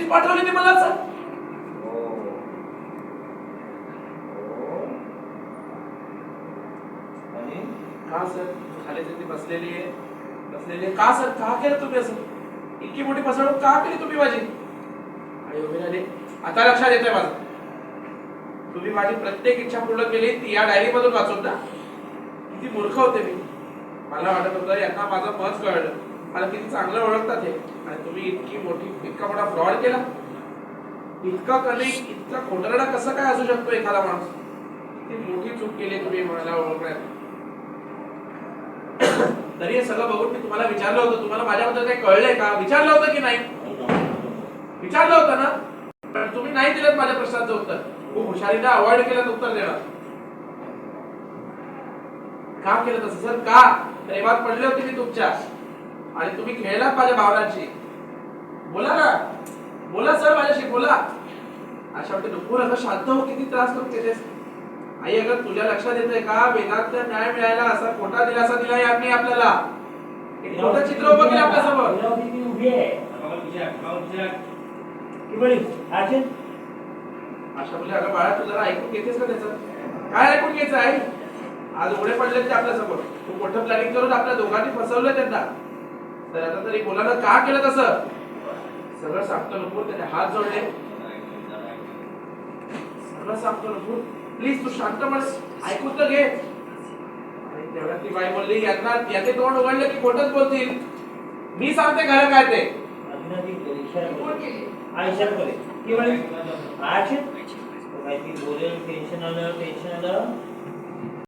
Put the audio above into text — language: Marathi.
मीच पाठवली ती मला सर. का सर खाली ती बसलेली आहे का सर? का केलं तुम्ही असं? इतकी मोठी फसवणूक का केली तुम्ही माझी? आई उभी राहिली. आता लक्षात येतंय माझं. तुम्ही माझी प्रत्येक इच्छा पूर्ण केली ती या डायरी मधून वाचून ना. किती मूर्ख होते मी. मला वाटत होतं यांना माझं मत कळलं, मला किती चांगलं ओळखतात हे, आणि तुम्ही इतका मोठा फ्रॉड केला. इतका कनेक्ट, इतका खोटरडा कसं काय असू शकतो एखादा माणूस? किती मोठी चूक केली तुम्ही मला ओळखण्यात. तरी हे सगळं बघून मी तुम्हाला विचारलं होतं, तुम्हाला माझ्याबद्दल काही कळलंय का? विचारलं होतं की नाही? विचारलं होतं ना. पण तुम्ही नाही दिलं माझ्या प्रश्नाचं उत्तर. खूप हुशारीने अवॉइड केलं उत्तर देणार. का केलं तसं सर? का? प्रेमात पडले होते मी तुमच्या, आणि तुम्ही खेळलात माझ्या भावनांची. बोला ना, बोला सर, माझ्याशी बोला. अशा वाटते नको नका, शांत हो. किती त्रास करून घेतेस आई? अगं तुझ्या लक्षात येतंय का? वेदांत न्याय मिळायला असा खोटा दिलासा दिला यांनी आपल्याला. एक खोटं चित्र उभं केलं आपल्यासमोर. अशा मुली, अगं बाळा, तू जरा ऐकून घेतेस का त्याचं? काय ऐकून घ्यायचं आहे? आज उघडे पडले ते आपल्यासमोर. तू मोठं प्लॅनिंग करून आपल्या दोघांनी फसवलं त्यांना. तर आता तरी मुलांना का केलं तसं? सगळं सांगतो नको. त्याने हात जोडले. सगळं सांगतो नको. प्लीज तू शांत बस, ऐकून तर घे. आणि तेवढ्यात ती बाई बोलली, यांना याचे तोंड उघडले की खोटच बोलतील. मी सांगते खरं काय ते. टेन्शन आलं